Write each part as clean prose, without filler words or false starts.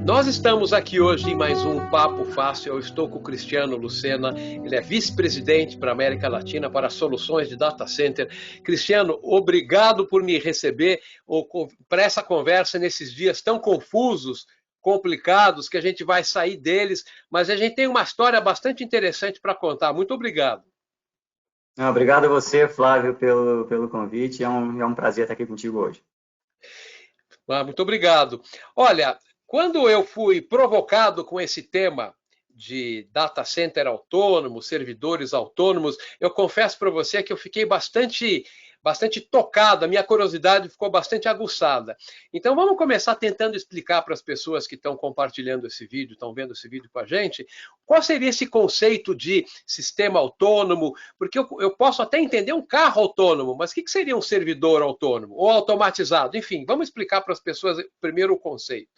Nós estamos aqui hoje em mais um Papo Fácil. Eu estou com o Cristiano Lucena, ele é vice-presidente para a América Latina para soluções de data center. Cristiano, obrigado por me receber para essa conversa nesses dias tão confusos, complicados, que a gente vai sair deles, mas a gente tem uma história bastante interessante para contar. Muito obrigado. Obrigado a você, Flávio, pelo convite. É um prazer estar aqui contigo hoje. Muito obrigado. Olha, quando eu fui provocado com esse tema de data center autônomo, servidores autônomos, eu confesso para você que eu fiquei bastante tocado, a minha curiosidade ficou bastante aguçada. Então vamos começar tentando explicar para as pessoas que estão compartilhando esse vídeo, estão vendo esse vídeo com a gente, qual seria esse conceito de sistema autônomo, porque eu posso até entender um carro autônomo, mas o que seria um servidor autônomo ou automatizado? Enfim, vamos explicar para as pessoas primeiro o conceito.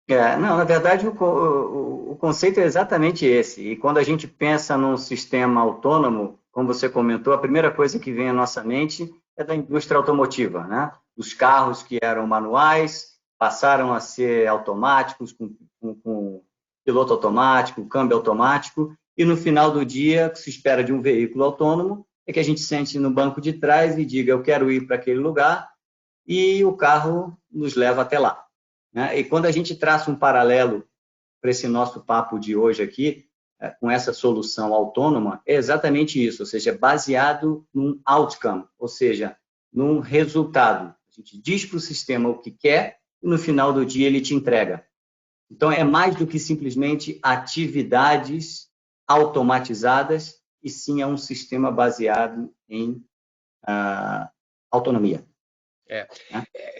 Não, na verdade, o conceito é exatamente esse. E quando a gente pensa num sistema autônomo, como você comentou, a primeira coisa que vem à nossa mente é da indústria automotiva, né? Os carros que eram manuais passaram a ser automáticos, com piloto automático, câmbio automático, e no final do dia, o que se espera de um veículo autônomo é que a gente sente no banco de trás e diga, eu quero ir para aquele lugar, e o carro nos leva até lá. E quando a gente traça um paralelo para esse nosso papo de hoje aqui, com essa solução autônoma, é exatamente isso, ou seja, baseado num outcome, ou seja, num resultado. A gente diz para o sistema o que quer e no final do dia ele te entrega. Então, é mais do que simplesmente atividades automatizadas, e sim é um sistema baseado em autonomia.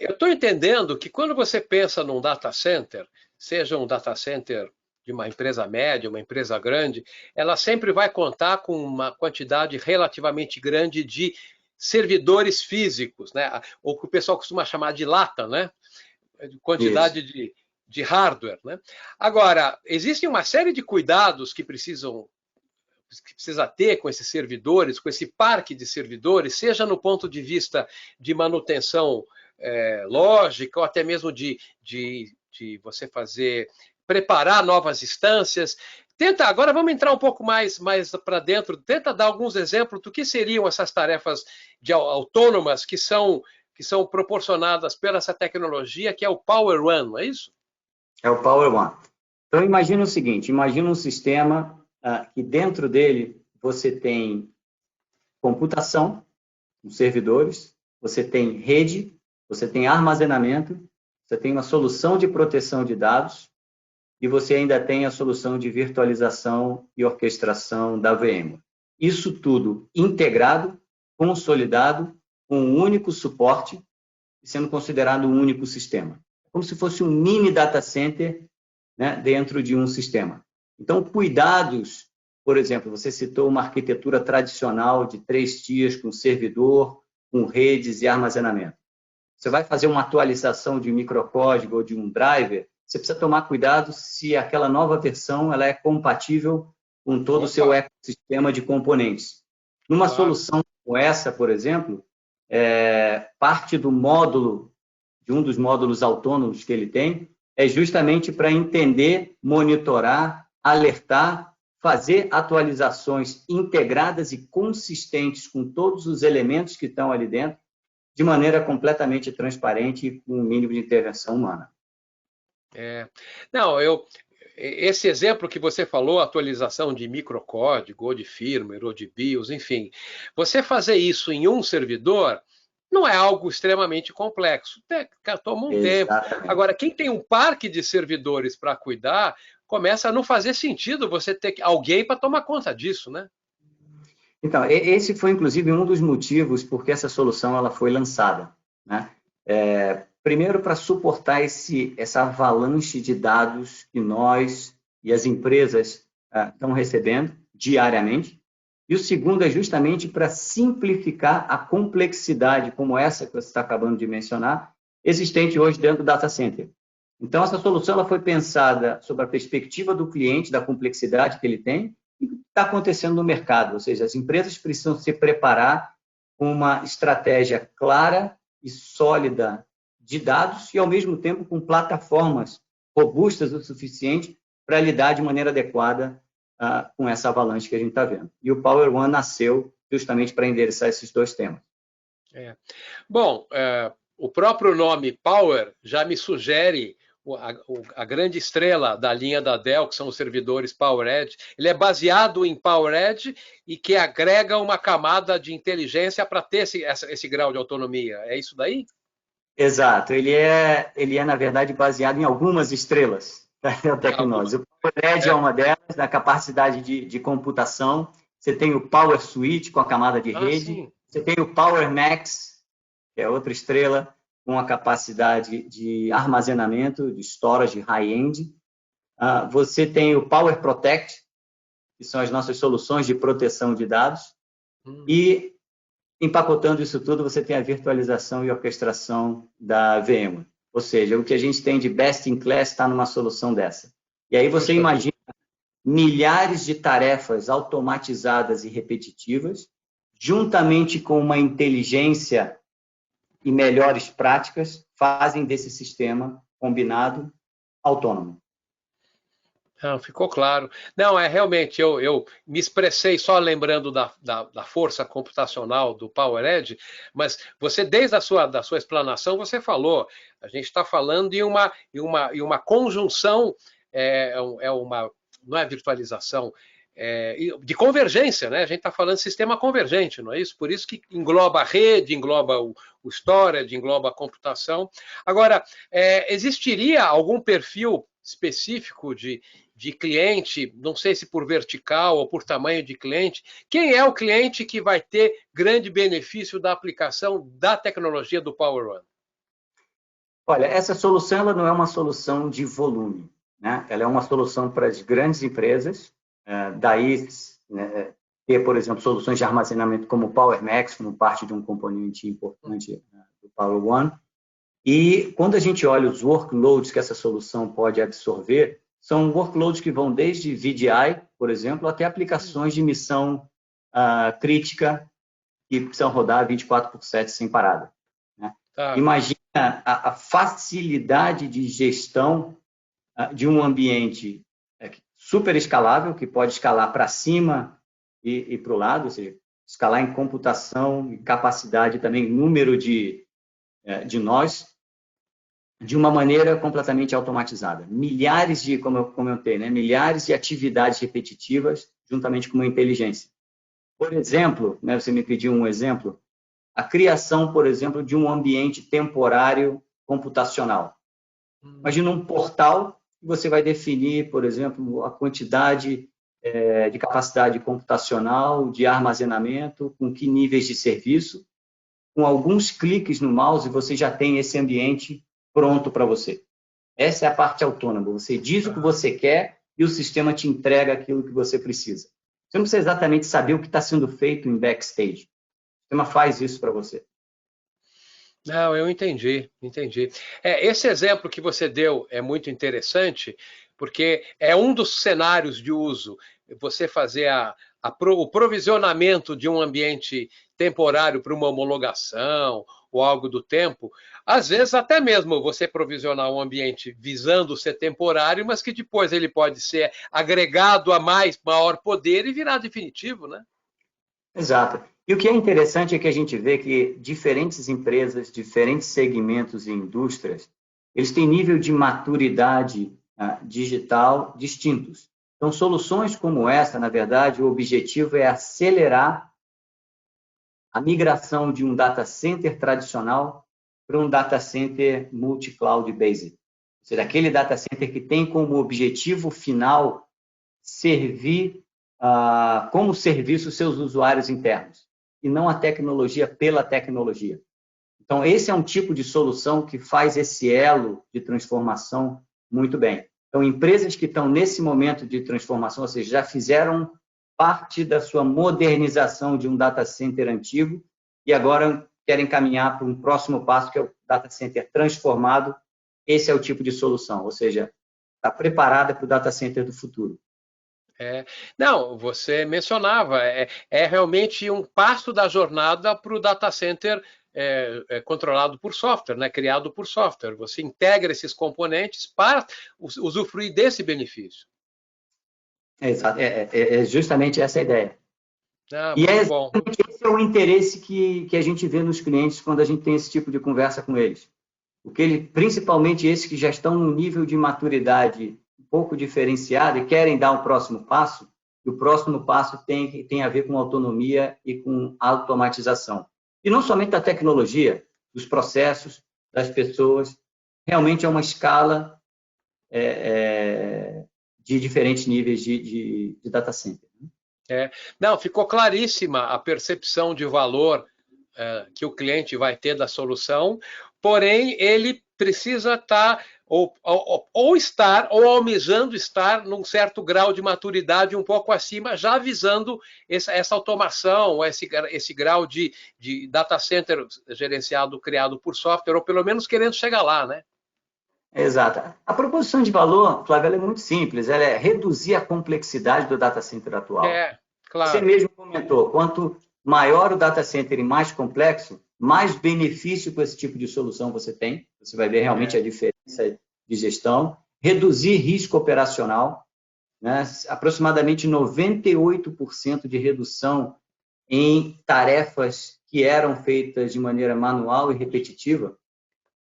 Eu estou entendendo que quando você pensa num data center, seja um data center de uma empresa média, uma empresa grande, ela sempre vai contar com uma quantidade relativamente grande de servidores físicos, né? Ou que o pessoal costuma chamar de lata, né? Quantidade de hardware, né? Agora, existe uma série de cuidados que precisa ter com esses servidores, com esse parque de servidores, seja no ponto de vista de manutenção lógica, ou até mesmo de você preparar novas instâncias. Agora vamos entrar um pouco mais para dentro, tenta dar alguns exemplos do que seriam essas tarefas autônomas que são proporcionadas pela essa tecnologia, que é o Power One, não é isso? É o Power One. Então, imagina o seguinte, imagina um sistema que dentro dele você tem computação, os servidores, você tem rede, você tem armazenamento, você tem uma solução de proteção de dados e você ainda tem a solução de virtualização e orquestração da VM. Isso tudo integrado, consolidado, com um único suporte e sendo considerado um único sistema. Como se fosse um mini data center, né, dentro de um sistema. Então, cuidados, por exemplo, você citou uma arquitetura tradicional de 3 tiers com servidor, com redes e armazenamento. Você vai fazer uma atualização de um microcódigo ou de um driver, você precisa tomar cuidado se aquela nova versão ela é compatível com todo o seu ecossistema de componentes. Numa solução como essa, por exemplo, parte do módulo, de um dos módulos autônomos que ele tem, é justamente para entender, monitorar, alertar, fazer atualizações integradas e consistentes com todos os elementos que estão ali dentro, de maneira completamente transparente e com um mínimo de intervenção humana. Esse exemplo que você falou, atualização de microcódigo, ou de firmware, ou de BIOS, enfim, você fazer isso em um servidor não é algo extremamente complexo. Toma um tempo. Agora, quem tem um parque de servidores para cuidar, começa a não fazer sentido você ter alguém para tomar conta disso, né? Então, esse foi, inclusive, um dos motivos porque essa solução ela foi lançada, né? Primeiro, para suportar essa avalanche de dados que nós e as empresas estão recebendo diariamente. E o segundo é justamente para simplificar a complexidade, como essa que você está acabando de mencionar, existente hoje dentro do data center. Então, essa solução ela foi pensada sobre a perspectiva do cliente, da complexidade que ele tem, e o que está acontecendo no mercado. Ou seja, as empresas precisam se preparar com uma estratégia clara e sólida de dados e, ao mesmo tempo, com plataformas robustas o suficiente para lidar de maneira adequada com essa avalanche que a gente está vendo. E o Power One nasceu justamente para endereçar esses dois temas. Bom, o próprio nome Power já me sugere a grande estrela da linha da Dell, que são os servidores PowerEdge. Ele é baseado em PowerEdge e que agrega uma camada de inteligência para ter esse grau de autonomia. É isso daí? Exato. Ele é, na verdade, baseado em algumas estrelas da Dell Technologies. O PowerEdge é uma delas, na capacidade de computação. Você tem o Power Switch com a camada de rede. Sim. Você tem o Power Max, que é outra estrela, com a capacidade de armazenamento, de storage high-end. Você tem o Power Protect, que são as nossas soluções de proteção de dados. E, empacotando isso tudo, você tem a virtualização e orquestração da VMware. Ou seja, o que a gente tem de best in class está numa solução dessa. E aí você imagina milhares de tarefas automatizadas e repetitivas, juntamente com uma inteligência e melhores práticas, fazem desse sistema combinado autônomo. Não, ficou claro. Não, realmente, eu me expressei só lembrando da força computacional do PowerEdge, mas você, desde da sua explanação, você falou, a gente está falando em uma conjunção, não é virtualização, de convergência, né? A gente está falando de sistema convergente, não é isso? Por isso que engloba a rede, engloba o storage, engloba a computação. Agora, existiria algum perfil específico de cliente, não sei se por vertical ou por tamanho de cliente, quem é o cliente que vai ter grande benefício da aplicação da tecnologia do Power One? Olha, essa solução ela não é uma solução de volume, né? Ela é uma solução para as grandes empresas, daí ter, por exemplo, soluções de armazenamento como o Power Max, como parte de um componente importante do Power One. E quando a gente olha os workloads que essa solução pode absorver, são workloads que vão desde VDI, por exemplo, até aplicações de missão crítica que precisam rodar 24/7 sem parada. Né? Tá. Imagina a facilidade de gestão de um ambiente super escalável, que pode escalar para cima e para o lado, ou seja, escalar em computação e capacidade também, número de nós, de uma maneira completamente automatizada. Milhares de, como eu comentei, né, milhares de atividades repetitivas juntamente com uma inteligência. Por exemplo, né, você me pediu um exemplo, a criação, por exemplo, de um ambiente temporário computacional. Imagina um portal que você vai definir, por exemplo, a quantidade de capacidade computacional, de armazenamento, com que níveis de serviço. Com alguns cliques no mouse, você já tem esse ambiente pronto para você. Essa é a parte autônoma. Você diz o que você quer e o sistema te entrega aquilo que você precisa. Você não precisa exatamente saber o que está sendo feito em backstage. O sistema faz isso para você. Não, eu entendi. Esse exemplo que você deu é muito interessante, porque é um dos cenários de uso. Você fazer o provisionamento de um ambiente temporário para uma homologação ou algo do tempo, às vezes até mesmo você provisionar um ambiente visando ser temporário, mas que depois ele pode ser agregado a maior poder e virar definitivo, né? Exato. E o que é interessante é que a gente vê que diferentes empresas, diferentes segmentos e indústrias, eles têm nível de maturidade digital distintos. Então, soluções como essa, na verdade, o objetivo é acelerar a migração de um data center tradicional para um data center multi-cloud based. Ou seja, aquele data center que tem como objetivo final servir como serviço os seus usuários internos, e não a tecnologia pela tecnologia. Então, esse é um tipo de solução que faz esse elo de transformação muito bem. Então, empresas que estão nesse momento de transformação, ou seja, já fizeram parte da sua modernização de um data center antigo e agora querem caminhar para um próximo passo, que é o data center transformado. Esse é o tipo de solução, ou seja, está preparada para o data center do futuro. Não, você mencionava, é realmente um passo da jornada para o data center controlado por software, né? Criado por software. Você integra esses componentes para usufruir desse benefício. Exato, é justamente essa a ideia. E Muito bom. Esse é o interesse que a gente vê nos clientes quando a gente tem esse tipo de conversa com eles. Principalmente esses que já estão num nível de maturidade um pouco diferenciado e querem dar um próximo passo, e o próximo passo tem a ver com autonomia e com automatização. E não somente da tecnologia, dos processos, das pessoas, realmente é uma escala de diferentes níveis de data center. Não, ficou claríssima a percepção de valor que o cliente vai ter da solução, porém ele precisa estar ou almejando estar num certo grau de maturidade um pouco acima, já visando essa automação, esse grau de data center gerenciado, criado por software, ou pelo menos querendo chegar lá, né? Exato. A proposição de valor, Flávio, ela é muito simples, ela é reduzir a complexidade do data center atual. Claro. Você mesmo comentou, quanto maior o data center e mais complexo, mais benefício com esse tipo de solução você tem. Você vai ver realmente a diferença de gestão. Reduzir risco operacional, né? Aproximadamente 98% de redução em tarefas que eram feitas de maneira manual e repetitiva,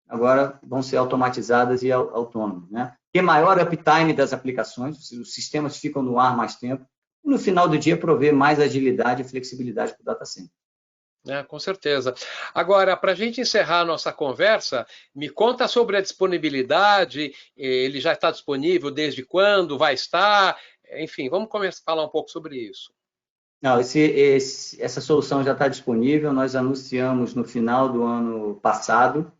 agora vão ser automatizadas e autônomas, né? Ter maior uptime das aplicações, os sistemas ficam no ar mais tempo, e no final do dia prover mais agilidade e flexibilidade para o data center. Com certeza. Agora, para a gente encerrar a nossa conversa, me conta sobre a disponibilidade, ele já está disponível desde quando vai estar? Enfim, vamos começar a falar um pouco sobre isso. Não, essa solução já está disponível, nós anunciamos no final do ano passado,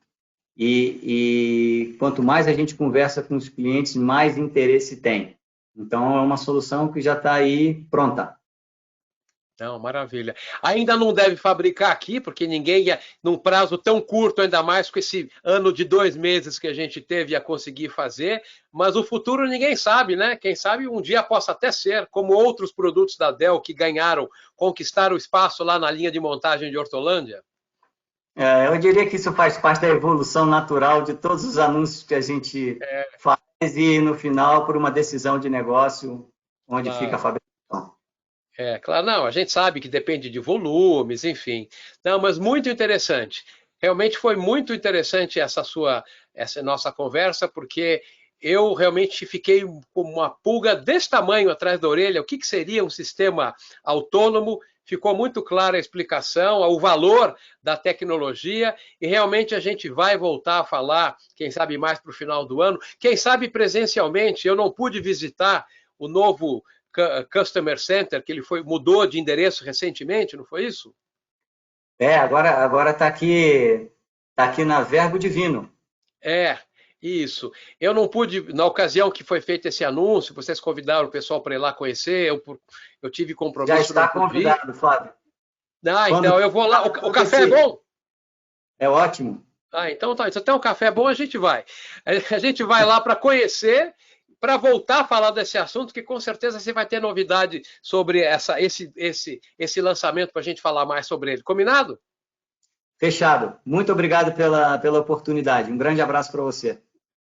e quanto mais a gente conversa com os clientes, mais interesse tem. Então, é uma solução que já está aí pronta. Não, maravilha. Ainda não deve fabricar aqui, porque ninguém ia, num prazo tão curto, ainda mais com esse ano de 2 meses que a gente teve, a conseguir fazer, mas o futuro ninguém sabe, né? Quem sabe um dia possa até ser, como outros produtos da Dell que conquistaram espaço lá na linha de montagem de Hortolândia. Eu diria que isso faz parte da evolução natural de todos os anúncios que a gente faz e, no final, por uma decisão de negócio, onde fica a fabricação. Claro, não, a gente sabe que depende de volumes, enfim. Não, mas muito interessante. Realmente foi muito interessante essa nossa conversa, porque eu realmente fiquei com uma pulga desse tamanho atrás da orelha. O que seria um sistema autônomo? Ficou muito clara a explicação, o valor da tecnologia, e realmente a gente vai voltar a falar, quem sabe mais para o final do ano, quem sabe presencialmente. Eu não pude visitar o novo Customer Center, que ele mudou de endereço recentemente, não foi isso? Agora está aqui na Verbo Divino. Isso. Eu não pude, na ocasião que foi feito esse anúncio, vocês convidaram o pessoal para ir lá conhecer, eu tive compromisso. Já está convidado, Flávio. Então eu vou lá. O café é bom? É ótimo. Então tá. Se tem um café bom, a gente vai. A gente vai lá para conhecer, para voltar a falar desse assunto, que com certeza você vai ter novidade sobre esse lançamento para a gente falar mais sobre ele. Combinado? Fechado. Muito obrigado pela oportunidade. Um grande abraço para você.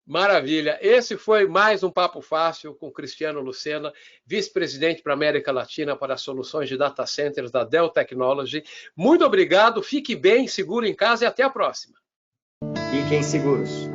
Maravilha. Esse foi mais um Papo Fácil com Cristiano Lucena, vice-presidente para a América Latina para as soluções de data centers da Dell Technology. Muito obrigado, fique bem, seguro em casa e até a próxima. Fiquem seguros.